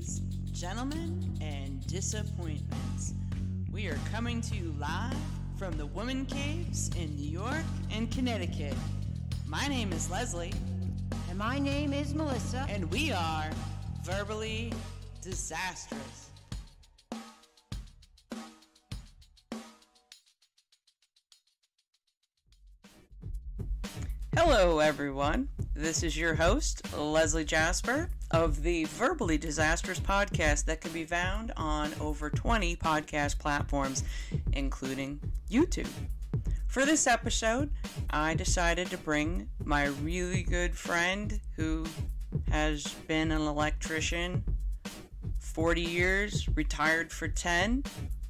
Ladies, gentlemen, and disappointments. We are coming to you live from the woman caves in New York and Connecticut. My name is Leslie. And my name is Melissa. And we are verbally disastrous. Hello, everyone. This is your host, Leslie Jasper, of the Verbally Disastrous podcast that can be found on over 20 podcast platforms, including YouTube. For this episode, I decided to bring my really good friend who has been an electrician 40 years, retired for 10.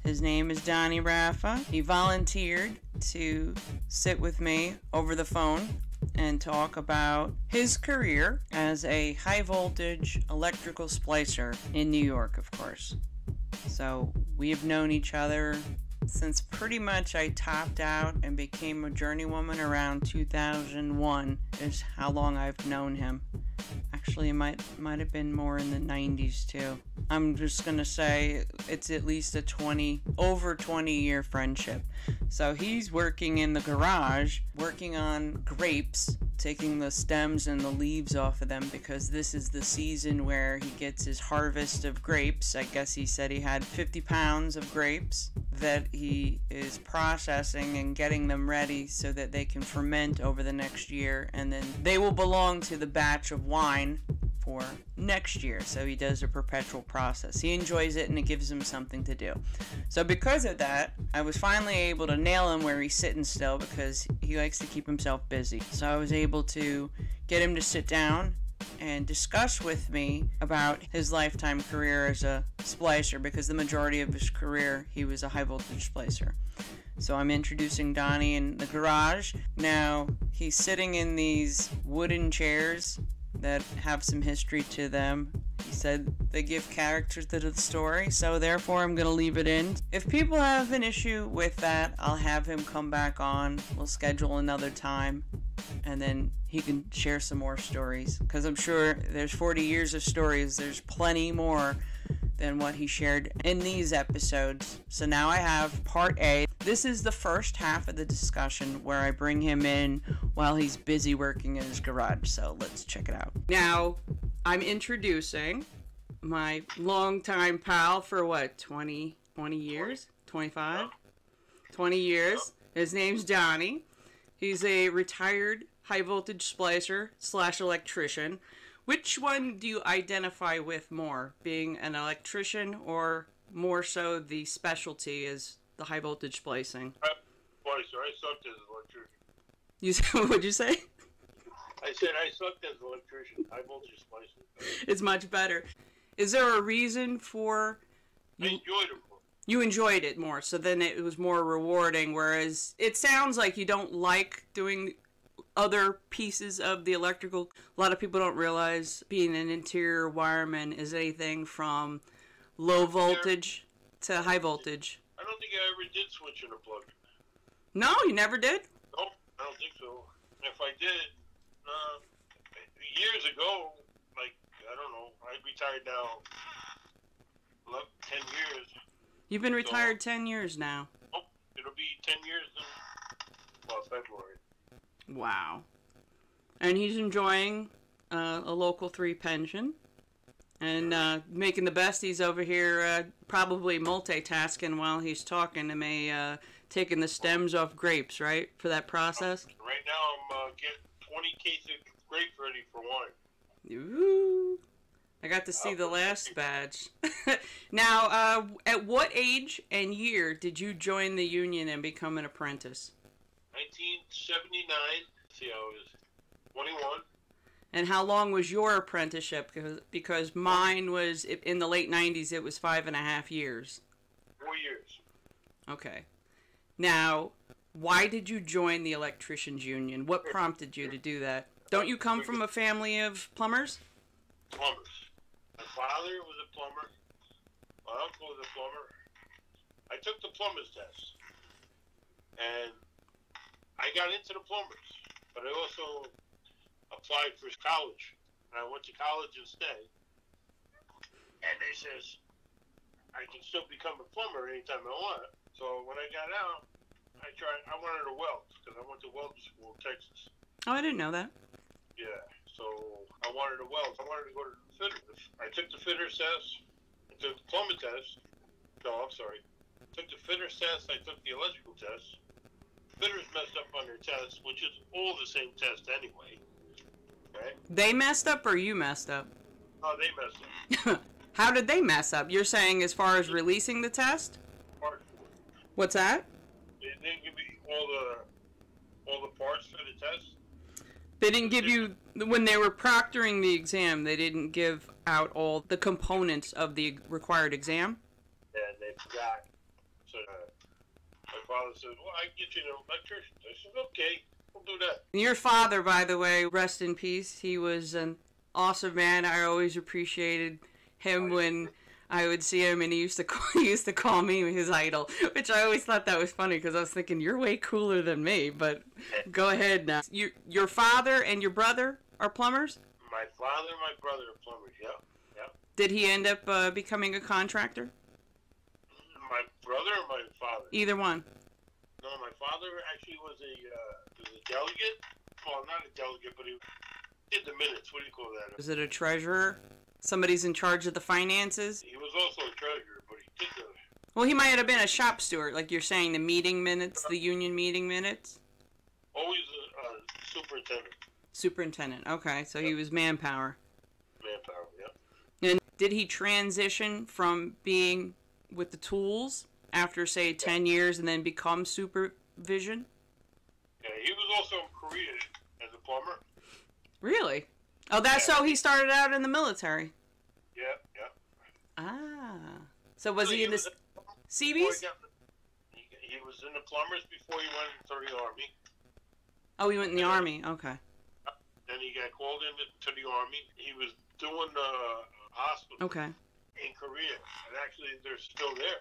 His name is Don Raffa. He volunteered to sit with me over the phone and talk about his career as a high voltage electrical splicer in New York, of course. So we have known each other since pretty much I topped out and became a journeywoman around 2001 is how long I've known him. Actually, it might have been more in the 90s too. I'm just gonna say it's at least a over 20-year friendship. So he's working in the garage, working on grapes, taking the stems and the leaves off of them because this is the season where he gets his harvest of grapes. I guess he said he had 50 pounds of grapes that he is processing and getting them ready so that they can ferment over the next year, and then they will belong to the batch of wine for next year. So he does a perpetual process. He enjoys it and it gives him something to do. So because of that, I was finally able to nail him where he's sitting still because he likes to keep himself busy. So I was able to get him to sit down and discuss with me about his lifetime career as a splicer, because the majority of his career he was a high voltage splicer. So I'm introducing Donny in the garage. Now he's sitting in these wooden chairs that have some history to them. He said they give character to the story, so therefore I'm going to leave it in. If people have an issue with that, I'll have him come back on. We'll schedule another time, and then he can share some more stories, because I'm sure there's 40 years of stories. There's plenty more than what he shared in these episodes. So now I have part A. This is the first half of the discussion where I bring him in while he's busy working in his garage. So let's check it out. Now, I'm introducing my longtime pal for 20 years? 25? 20 years. His name's Donny. He's a retired high voltage splicer / electrician. Which one do you identify with more, being an electrician or more so the specialty is the high voltage splicing? Splicer. I sucked as an electrician. You said, what'd you say? I said I sucked as an electrician. High voltage splicing. It's much better. Is there a reason for you? I enjoyed it more. You enjoyed it more, so then it was more rewarding, whereas it sounds like you don't like doing other pieces of the electrical. A lot of people don't realize being an interior wireman is anything from low voltage to high voltage. I don't think I ever did switch in a plug. No, you never did? Nope, I don't think so. If I did, years ago, like, I don't know, I retired now 10 years. You've been retired 10 years now. Oh, it'll be 10 years in, February. Wow. And he's enjoying a local 3 pension and making the best. He's over here probably multitasking while he's talking and taking the stems off grapes, right, for that process? Right now I'm getting 20 cases of grapes ready for wine. Ooh. I got to see the last batch. Now, at what age and year did you join the union and become an apprentice? 1979. See, I was 21. And how long was your apprenticeship? Because mine was in the late 90s. It was 5.5 years. 4 years. Okay. Now, why did you join the Electricians Union? What prompted you to do that? Don't you come from a family of plumbers? Plumbers. My father was a plumber. My uncle was a plumber. I took the plumber's test. And I got into the plumbers, but I also applied for college. And I went to college instead. And they says, I can still become a plumber anytime I want. So when I got out, I wanted to weld, because I went to welding school in Texas. Oh, I didn't know that. Yeah, so I wanted to weld. I wanted to go to the fitter. I took the fitter's test. I took the plumber test. No, I'm sorry. I took the fitter's test. I took the electrical test. Fitters messed up on their test, which is all the same test anyway. Okay? They messed up or you messed up? Oh, they messed up. How did they mess up? You're saying as far as releasing the test? What's that? They didn't give me all the parts for the test. They didn't give you, when they were proctoring the exam, they didn't give out all the components of the required exam? And they forgot. So my father said, well, I can get you an electrician. I said, okay, we'll do that. Your father, by the way, rest in peace. He was an awesome man. I always appreciated him when I would see him, and he used to call me his idol, which I always thought that was funny because I was thinking, you're way cooler than me, but go ahead now. Your father and your brother are plumbers? My father and my brother are plumbers, yeah. Did he end up becoming a contractor? My brother or my father? Either one. No, my father actually was a delegate. Well, not a delegate, but he did the minutes. What do you call that? Is it a treasurer? Somebody's in charge of the finances? He was also a treasurer, but he did the... Well, he might have been a shop steward, like you're saying, the meeting minutes, the union meeting minutes? Always a superintendent. Superintendent, okay, so he was manpower. Manpower, yeah. And did he transition from being with the tools after, say, 10 years and then become supervision? Yeah, he was also in Korea as a plumber. Really? Oh, that's so he started out in the military? Yeah. Ah. So was he in the Seabees? He was in the plumbers before he went into the Army. Oh, he went in the Army, okay. Then he got called into the Army. He was doing hospital in Korea. And actually, they're still there.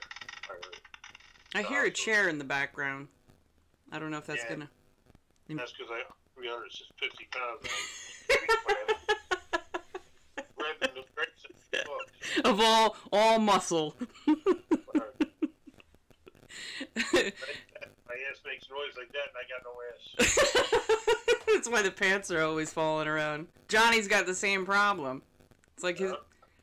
I hear a chair in the background. I don't know if that's gonna... That's because I'm 350 pounds. Of all muscle. My ass makes noise like that, and I got no ass. That's why the pants are always falling around. Johnny's got the same problem. It's like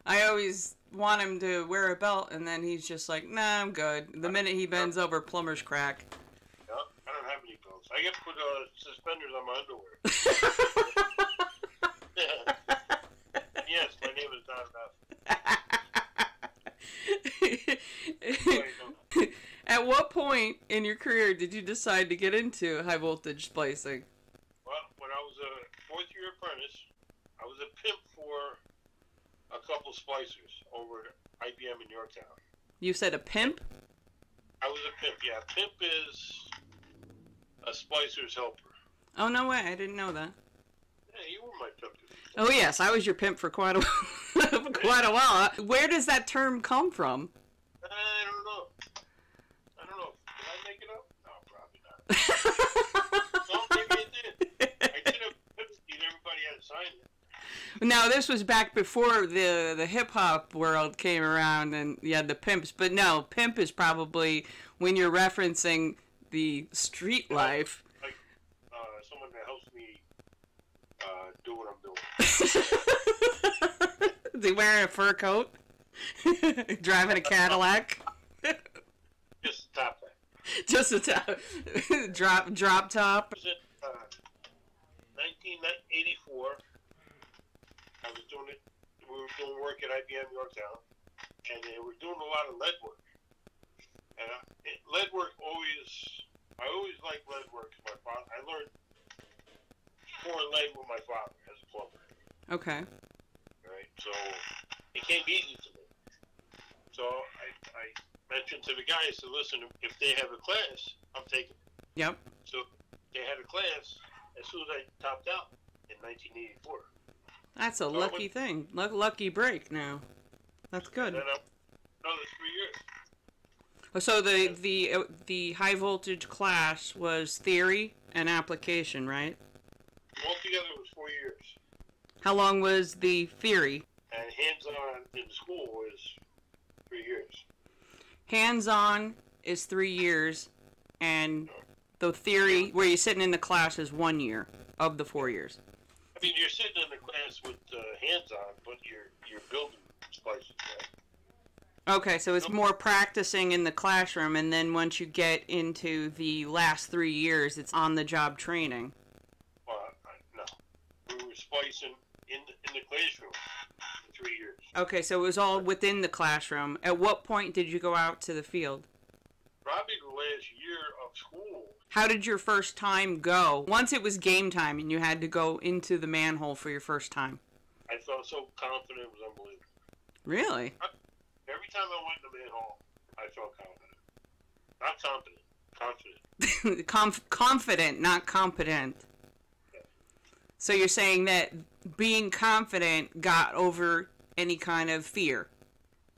I always want him to wear a belt, and then he's just like, nah, I'm good. The minute he bends over, plumber's crack. No, I don't have any belts. I get to put suspenders on my underwear. Yes, my name is Don Raffa. At what point in your career did you decide to get into high voltage splicing? Well, when I was a fourth-year apprentice, I was a pimp for a couple splicers over at IBM in Yorktown. You said a pimp? I was a pimp, yeah. Pimp is a splicer's helper. Oh, no way. I didn't know that. Yeah, you were my pimp. Oh, yes. I was your pimp for quite a while. Where does that term come from? I don't know. Did I make it up? No, probably not. No, maybe I did. I did have pimp scheme. Everybody had to sign it. Now, this was back before the hip-hop world came around and you had the pimps. But no, pimp is probably when you're referencing the street life. Like someone that helps me do what I'm doing. Is he wearing a fur coat? Driving a Cadillac? Just the top that. Just a top. drop top? It was in 1984. I was doing it. We were doing work at IBM Yorktown, and they were doing a lot of lead work. And lead work I always liked lead work. My father, I learned pouring lead with my father as a plumber. Okay. Right, so it came easy to me. So I mentioned to the guys to listen. If they have a class, I'm taking it. Yep. So they had a class as soon as I topped out in 1984. That's a lucky thing. Lucky break now. That's good. And then another 3 years. So the high voltage class was theory and application, right? Altogether it was 4 years. How long was the theory? And hands hands-on in school is 3 years. Hands-on is 3 years, and the theory where you're sitting in the class is 1 year of the 4 years. I mean, you're sitting in the class with hands-on, but you're building splices, right? Okay, so it's more practicing in the classroom, and then once you get into the last 3 years, it's on-the-job training. No. We were splicing in the classroom for 3 years. Okay, so it was all within the classroom. At what point did you go out to the field? Probably the last year of school. How did your first time go? Once it was game time and you had to go into the manhole for your first time. I felt so confident, it was unbelievable. Really? Every time I went in the manhole, I felt confident. Not confident. Confident. Confident, not competent. Yeah. So you're saying that being confident got over any kind of fear?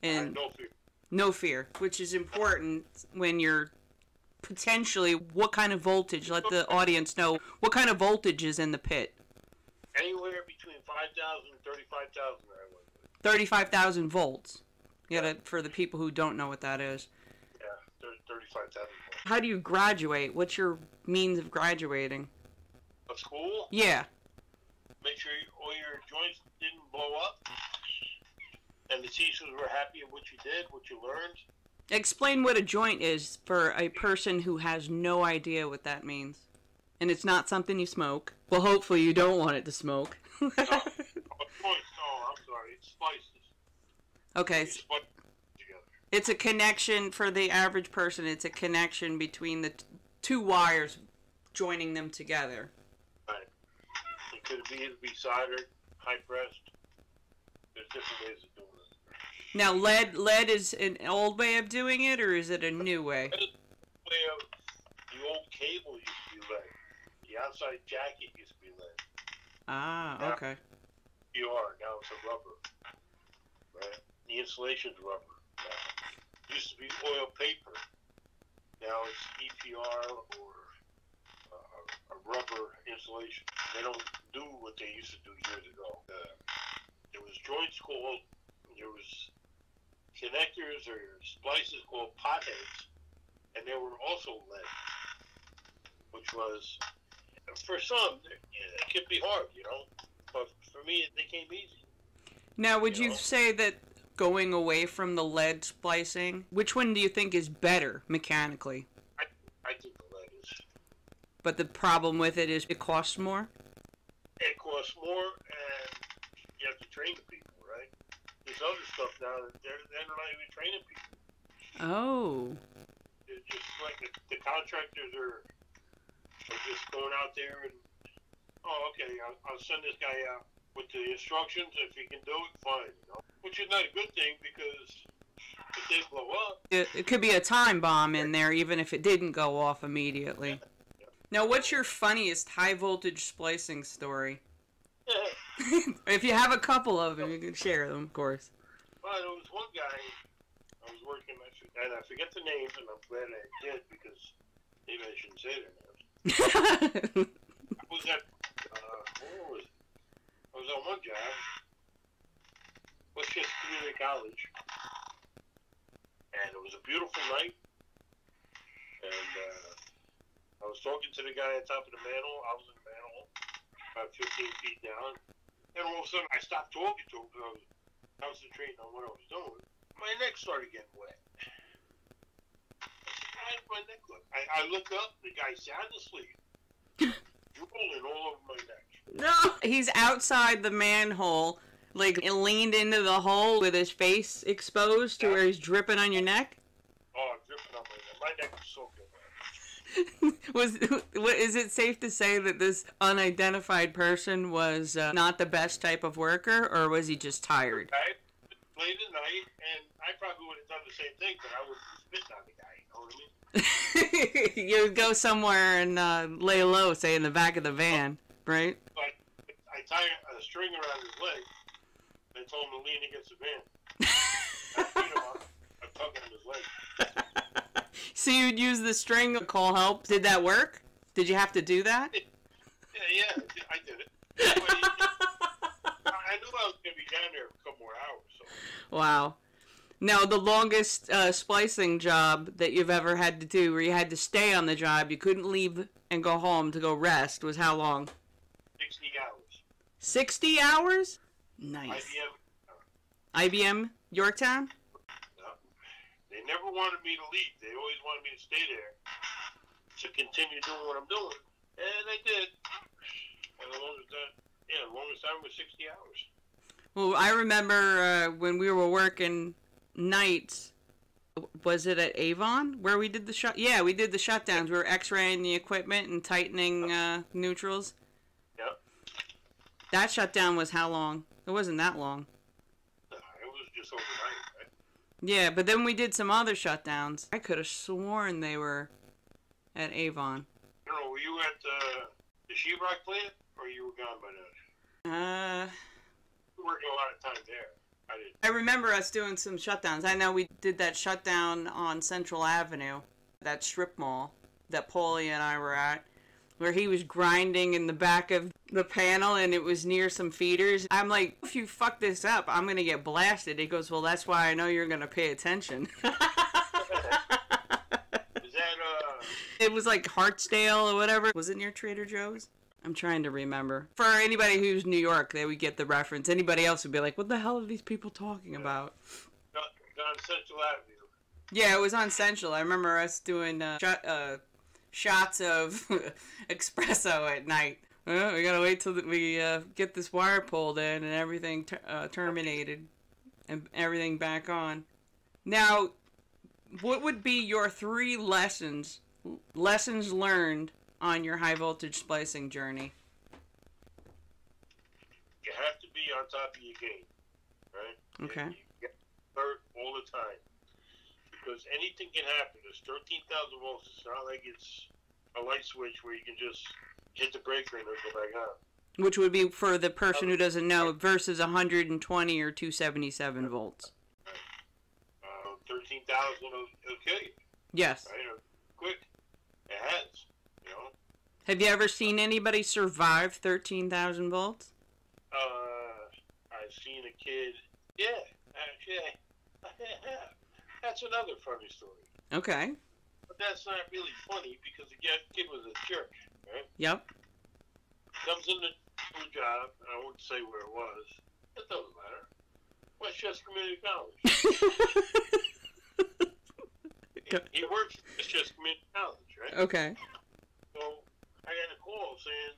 And no fear. No fear, which is important when you're potentially, what kind of voltage, let the audience know, what kind of voltage is in the pit? Anywhere between 5,000 and 35,000 I went with. 35,000 volts. You gotta, for the people who don't know what that is. Yeah, 35,000 volts. How do you graduate? What's your means of graduating? Of school? Yeah. Make sure all your joints didn't blow up. And the teachers were happy with what you did, what you learned. Explain what a joint is for a person who has no idea what that means. And it's not something you smoke. Well, hopefully you don't want it to smoke. No, I'm sorry. It's splices. Okay. You splice together. It's a connection for the average person. It's a connection between the two wires, joining them together. Right. It could be soldered, high pressed. There's different ways of doing it. Now, lead is an old way of doing it, or is it a new way? The old cable used to be lead. The outside jacket used to be lead. Ah, now, okay. Now it's a rubber. Right? The insulation's rubber. It used to be oil paper. Now it's EPR or a rubber insulation. They don't do what they used to do years ago. There was joints called, there was connectors or splices called potheads, and they were also lead, which was, for some, it could be hard, but for me, they came easy. Now, would you say that going away from the lead splicing, which one do you think is better mechanically? I think the lead is. But the problem with it is it costs more? It costs more, and you have to train the people, right? There's other stuff now that they're not even training people. Oh. It's just like the contractors are just going out there and, okay, I'll send this guy out with the instructions. If he can do it, fine. Which is not a good thing, because if they blow up, It could be a time bomb in there, even if it didn't go off immediately. Yeah. Now, what's your funniest high voltage splicing story? If you have a couple of them, you can share them, of course. Well, there was one guy I was working with, and I forget the names, and I'm glad I did, because maybe I shouldn't say their names. I was at, where was it? I was on one job, Westchester Community College, and it was a beautiful night, and I was talking to the guy on top of the manhole. I was in the manhole, about 15 feet down, and all of a sudden I stopped talking to him because I was concentrating on what I was doing. My neck started getting wet. I said, my neck look? I look up, the guy's sound asleep, drooling all over my neck. No! He's outside the manhole, like leaned into the hole with his face exposed to where he's dripping on your neck? Oh, I'm dripping on my neck. My neck was soaking wet. Is it safe to say that this unidentified person was not the best type of worker, or was he just tired? Late at night, and I probably would have done the same thing, but I would have spit on the guy, you know what I mean? You would go somewhere and lay low, say in the back of the van, right? Like, I tie a string around his leg, and told him to lean against the van. I'm tugging on his leg. So you'd use the string to call help. Did that work? Did you have to do that? Yeah, I did it. I knew I was going to be down there for a couple more hours, so Wow. Now, the longest splicing job that you've ever had to do, where you had to stay on the job, you couldn't leave and go home to go rest, was how long? 60 hours. 60 hours? Nice. IBM Yorktown? No. They never wanted me to leave. They always wanted me to stay there to continue doing what I'm doing. And I did. And the longest time was 60 hours. Well, I remember when we were working nights, was it at Avon where we did the shut? Yeah, we did the shutdowns. We were x-raying the equipment and tightening neutrals. Yep. That shutdown was how long? It wasn't that long. It was just overnight, right? Yeah, but then we did some other shutdowns. I could have sworn they were at Avon. I don't know, were you at the sheetrock plant, or you were gone by then? You were working a lot of time there. I didn't. I remember us doing some shutdowns. I know we did that shutdown on Central Avenue, that strip mall that Paulie and I were at, where he was grinding in the back of the panel and it was near some feeders. I'm like, if you fuck this up, I'm going to get blasted. He goes, well, that's why I know you're going to pay attention. Is that, It was like Hartsdale or whatever. Was it near Trader Joe's? I'm trying to remember. For anybody who's New York, they would get the reference. Anybody else would be like, what the hell are these people talking about? on Central Avenue? Yeah, it was on Central. I remember us doing shots of espresso at night. We gotta wait till we get this wire pulled in and everything terminated and everything back on. Now, what would be your 3 lessons learned on your high voltage splicing journey? You have to be on top of your game, right? Okay. You get hurt all the time because anything can happen. There's 13,000 volts. It's not like it's a light switch where you can just hit the breaker and it'll go back on. Which would be, for the person who doesn't know, versus 120 or 277 volts. 13,000 will kill you. Yes. Right? Quick. It has. You know. Have you ever seen anybody survive 13,000 volts? I've seen a kid. Yeah, actually, I have. That's another funny story. Okay. But that's not really funny because the kid was a jerk, right? Yep. Comes in to do a job, and I won't say where it was. It doesn't matter. Westchester Community College. He works at Westchester Community College, right? Okay. So I got a call saying,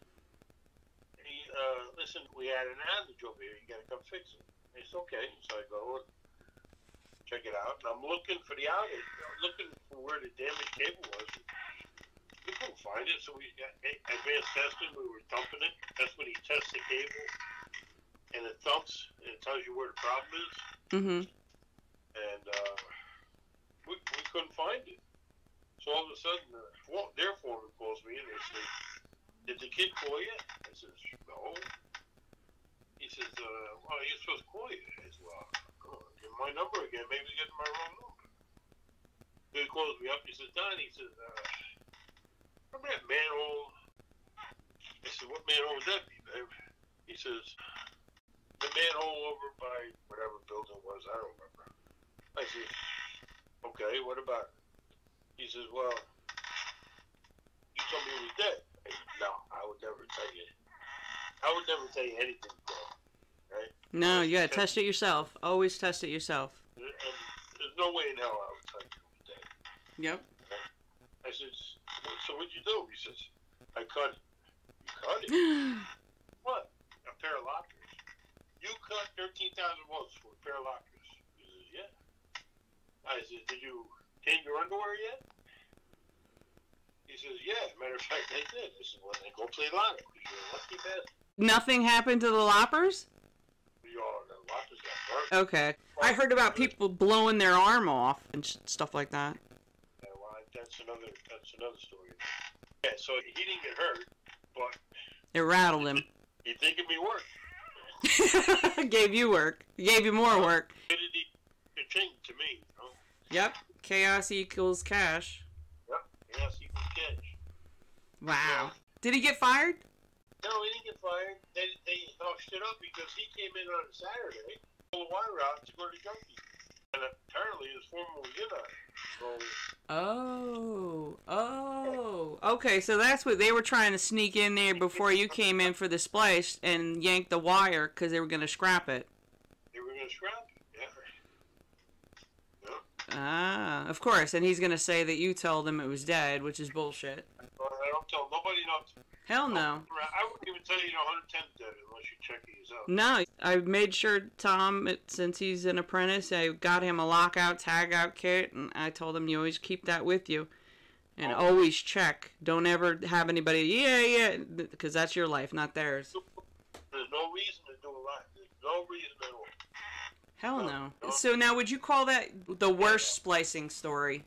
"Hey, listen, we had an outage over here. You got to come fix it." And it's okay. So I go and check it out, and I'm looking for the outage. I'm looking for where the damaged cable was. We couldn't find it, so we got advanced testing. We were thumping it. That's when you test the cable, and it thumps, and it tells you where the problem is. Mm-hmm. And we couldn't find it. So all of a sudden, their foreman calls me, and they say, "Did the kid call you?" I says, "No." He says, "Well, he's supposed to call you." I said, "Well, give my number again. Maybe he's getting my wrong number." So he calls me up. He says, "Donny," he says, "remember that manhole?" I said, "What manhole would that be, babe?" He says, "The manhole over by whatever building it was. I don't remember." I said, "Okay, what about it?" He says, "Well, you told me he was dead." I said, "No, I would never tell you. I would never tell you anything, right?" No, you gotta test it yourself. Always test it yourself. And there's no way in hell I would tell you he was dead. Yep. I said, "So what'd you do?" He says, "I cut it." "You cut it?" "What? A pair of lockers." "You cut 13,000 volts for a pair of lockers?" He says, "Yeah." I said, "Did you change your underwear yet?" He says, "Yeah, matter of fact, I did." I said, "Well, then go play lotto, because you're a lucky bastard." Nothing happened to the loppers? The lockers got burnt. Okay. I heard about people blowing their arm off and stuff like that. Yeah, well, that's another story. Yeah, so he didn't get hurt, but It rattled him. he thinking me work. Gave you work. Gave you more work. It changed to me, you know? Yep. Chaos equals cash. Yep. Yes, you can catch. Wow. Did he get fired? No, he didn't get fired. They hushed it up because he came in on a Saturday. pull the wire out to go to the junkie. And apparently his foreman was in on it. Oh. Okay, so that's what they were trying to sneak in there before you came in for the splice and yank the wire because they were going to scrap it. They were going to scrap it, yeah. Ah, of course. And he's going to say that you told him it was dead, which is bullshit. I don't tell nobody not to. Hell no. I wouldn't even tell you 110 dead unless you check it yourself. No, I made sure Tom, since he's an apprentice, I got him a lockout, tag-out kit, and I told him you always keep that with you. And always check. Don't ever have anybody, yeah, because that's your life, not theirs. There's no reason to do a lot. There's no reason at all. Hell no. So now, would you call that the worst splicing story?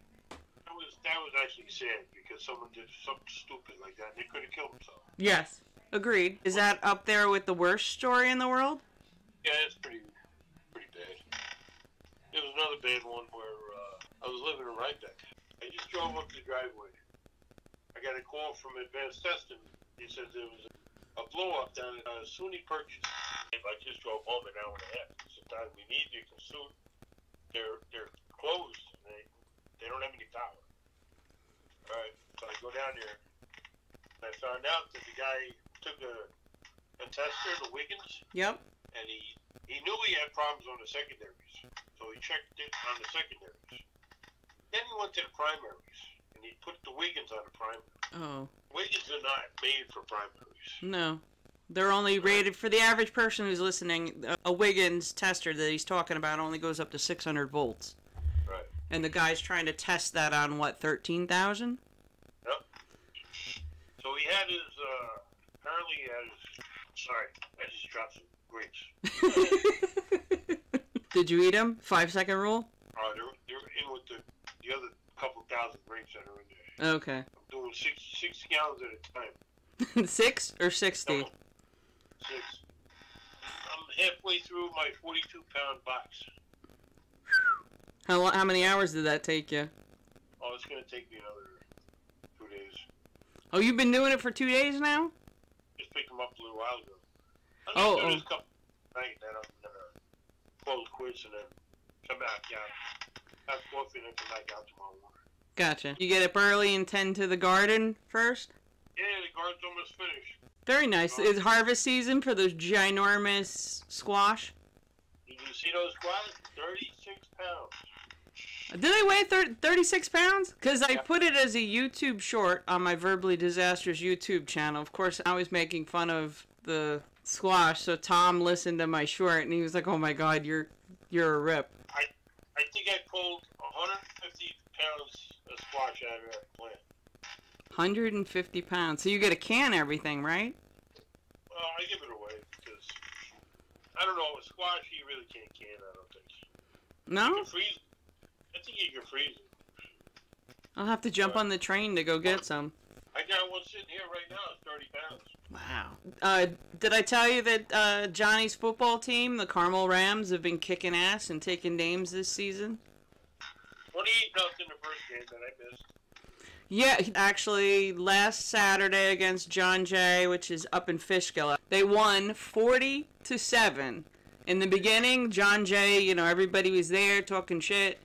That was actually sad because someone did something stupid like that and they could have killed themselves. Yes. Agreed. Is that up there with the worst story in the world? Yeah, it's pretty bad. There was another bad one where I was living in Rhinebeck. I just drove up the driveway. I got a call from Advanced Testing. He said there was a blow-up down at SUNY Purchase. I just drove home an hour and a half. Sometimes we need you because soon they're closed. And they don't have any power. All right, so I go down there, and I found out that the guy took a tester, the Wiggins. Yep. And he knew he had problems on the secondaries, so he checked it on the secondaries. Then he went to the primaries, and he put the Wiggins on the primary. Oh. Wiggins are not made for primaries. No. They're only rated, for the average person who's listening, a Wiggins tester that he's talking about only goes up to 600 volts. Right. And the guy's trying to test that on, what, 13,000? Yep. So he had his, apparently he had his, sorry, I just dropped some grapes. Did you eat them? 5-second rule? They're in with the other couple thousand grapes that are in there. Okay. I'm doing six gallons at a time. 6 or 60? No, 6. I'm halfway through my 42-pound box. How many hours did that take you? Oh, it's going to take me another 2 days. Oh, you've been doing it for 2 days now? Just picked them up a little while ago. I'm Oh, going to do this couple night, then I'm going to close quits and then come back out. Have coffee and then come back out tomorrow morning. Gotcha. You get up early and tend to the garden first? Yeah, the garden's almost finished. Very nice. It's harvest season for those ginormous squash. Did you see those squash? 36 pounds. Do they weigh 36 pounds? Because I put it as a YouTube short on my Verbally Disastrous YouTube channel. Of course, I was making fun of the squash, so Tom listened to my short, and he was like, oh my god, you're a rip. I think I pulled 150 pounds of squash out of that plant. 150 pounds. So you get to can everything, right? Well, I give it away because, I don't know, with squash you really can't can, I don't think. No? You can freeze it. I think you can freeze it. I'll have to jump on the train to go get some. I got one sitting here right now. It's 30 pounds. Wow. Did I tell you that Johnny's football team, the Carmel Rams, have been kicking ass and taking names this season? 28-0 the first game that I missed. Yeah, actually, last Saturday against John Jay, which is up in Fishkill, they won 40-7. In the beginning, John Jay, everybody was there talking shit.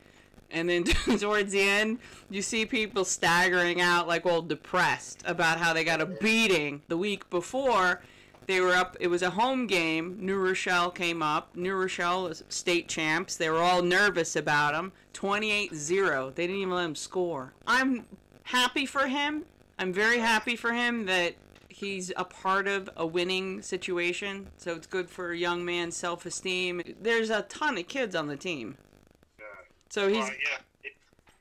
And then towards the end, you see people staggering out like all depressed about how they got a beating. The week before, they were up, it was a home game. New Rochelle came up. New Rochelle was state champs. They were all nervous about them. 28-0. They didn't even let them score. I'm happy for him. I'm very happy for him that he's a part of a winning situation. So it's good for a young man's self-esteem. There's a ton of kids on the team. So he's...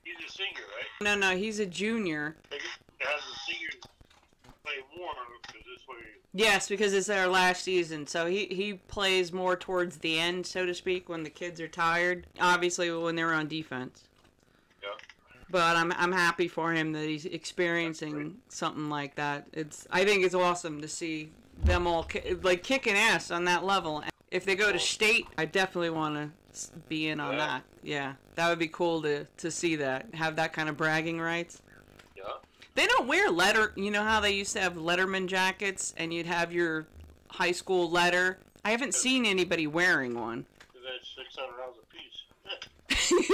he's a senior, right? No, he's a junior. It has a senior play more because this way... Yes, because it's their last season. So he plays more towards the end, so to speak, when the kids are tired. Obviously, when they're on defense. Yeah. But I'm happy for him that he's experiencing something like that. I think it's awesome to see them all kicking ass on that level. If they go to state, I definitely want to be in on that. Yeah, that would be cool to see that. Have that kind of bragging rights. Yeah. They don't wear you know how they used to have Letterman jackets and you'd have your high school letter? I haven't seen anybody wearing one. That's the $600 a piece.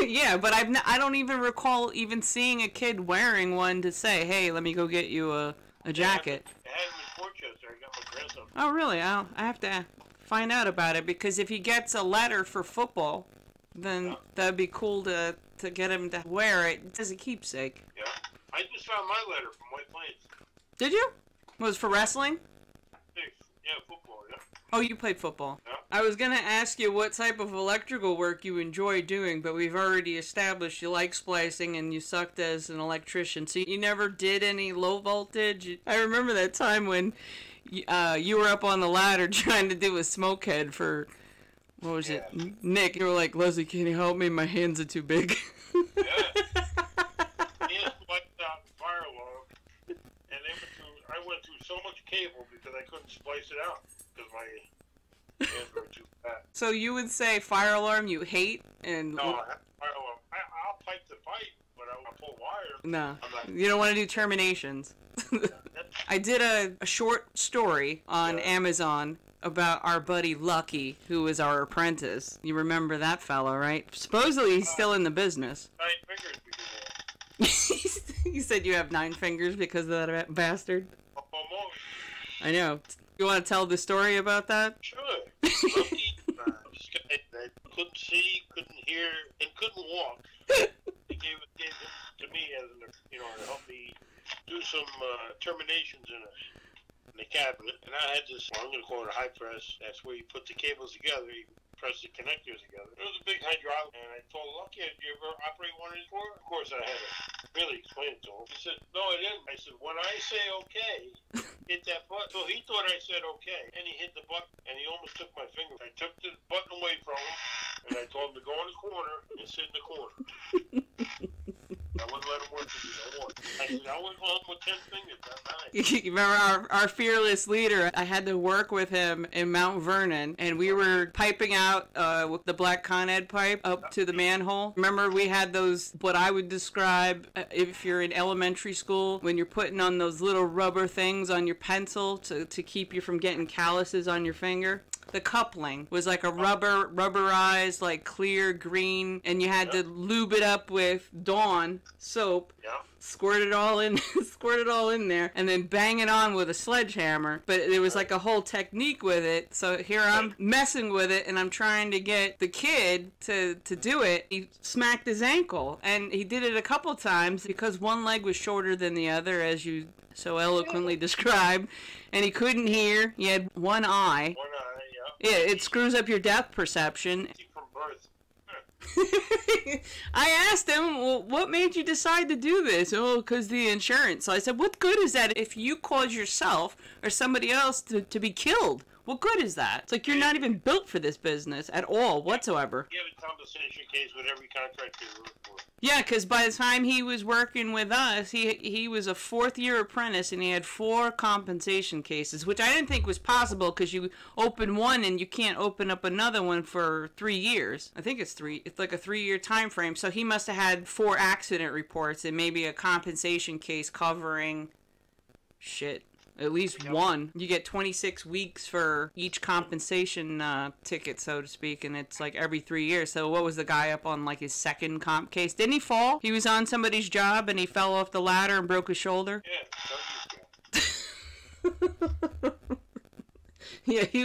Yeah, but I don't even recall even seeing a kid wearing one to say, hey, let me go get you a jacket. I had him in Westchester. I got my grandson. Oh, really? I have to find out about it, because if he gets a letter for football, then that'd be cool to get him to wear it as a keepsake. Yeah. I just found my letter from White Plains. Did you? Was it for wrestling? Yeah, football, yeah. Oh, you played football. Yeah. I was going to ask you what type of electrical work you enjoy doing, but we've already established you like splicing and you sucked as an electrician. So you never did any low voltage? I remember that time when you were up on the ladder trying to do a smoke head for, what was it, Nick. You were like, Leslie, can you help me? My hands are too big. Yeah. He had spliced out fire alarm, and I went through so much cable because I couldn't splice it out because my hands were too fat. So you would say fire alarm you hate? And No, fire alarm. I'll pipe the pipe, but I'll pull wire. No, you don't want to do terminations. I did a short story on Amazon about our buddy Lucky, who was our apprentice. You remember that fellow, right? Supposedly he's still in the business. 9 fingers because of that. You said you have 9 fingers because of that bastard? Almost. I know. You want to tell the story about that? Sure. Lucky, this guy that couldn't see, couldn't hear, and couldn't walk. He gave him to me as to help me do some terminations in the cabinet. And I had this, I'm going to call it a high press. That's where you put the cables together. You press the connectors together. It was a big hydraulic, and I told Lucky, "Did you ever operate one of these before?" Of course, I had to really explain it to him. He said, "No, I didn't." I said, "When I say okay, hit that button." So he thought I said okay, and he hit the button, and he almost took my finger. I took the button away from him, and I told him to go in the corner and sit in the corner. I wouldn't let him work with me no more. I said, I went home with 10 fingers that night. You remember our fearless leader? I had to work with him in Mount Vernon, and we were piping out with the black Con Ed pipe up to the manhole. Remember, we had those, what I would describe, if you're in elementary school, when you're putting on those little rubber things on your pencil to keep you from getting calluses on your finger. The coupling was like a rubberized, like clear green, and you had to lube it up with Dawn soap. Yeah. Squirt it all in there, and then bang it on with a sledgehammer. But there was like a whole technique with it. So here I'm messing with it, and I'm trying to get the kid to do it. He smacked his ankle, and he did it a couple times because one leg was shorter than the other, as you so eloquently described, and he couldn't hear. He had one eye. One eye, Yeah, it screws up your depth perception. from birth. I asked him, well, what made you decide to do this? Oh, because the insurance. So I said, what good is that if you cause yourself or somebody else to be killed? What good is that? It's like you're not even built for this business at all whatsoever. You have a compensation case with every contract you work for. Yeah, because by the time he was working with us, he was a 4th-year apprentice, and he had 4 compensation cases, which I didn't think was possible because you open one and you can't open up another one for 3 years. I think it's 3. It's like a 3-year time frame. So he must have had 4 accident reports and maybe a compensation case covering at least one. You get 26 weeks for each compensation ticket, so to speak, and it's like every 3 years. So what was the guy up on, like, his 2nd comp case? Didn't he fall? He was on somebody's job, and he fell off the ladder and broke his shoulder? Yeah, Yeah, he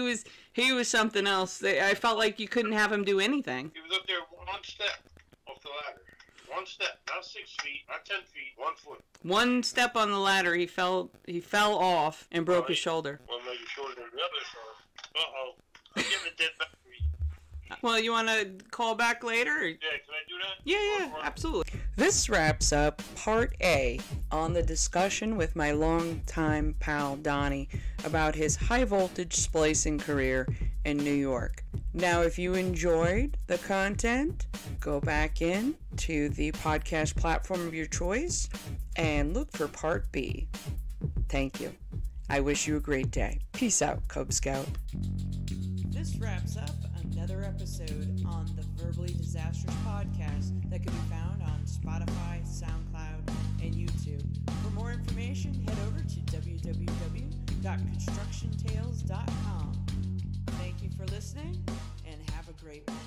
was something else. I felt like you couldn't have him do anything. he was up there 1 step off the ladder. 1 step, not 6 feet, not 10 feet, 1 foot. 1 step on the ladder, he fell off and broke his shoulder. One leg is shorter than the other, so I'm getting a dead battery. Well, you want to call back later? Yeah, can I do that? Yeah, absolutely. This wraps up Part A on the discussion with my longtime pal Donny about his high-voltage splicing career in New York. Now, if you enjoyed the content, go back in to the podcast platform of your choice and look for Part B. Thank you. I wish you a great day. Peace out, Cub Scout. This wraps up another episode on the Verbally Disastrous podcast that can be found on Spotify, SoundCloud, and YouTube. For more information, head over to www.constructiontales.com. Thank you for listening, and have a great one.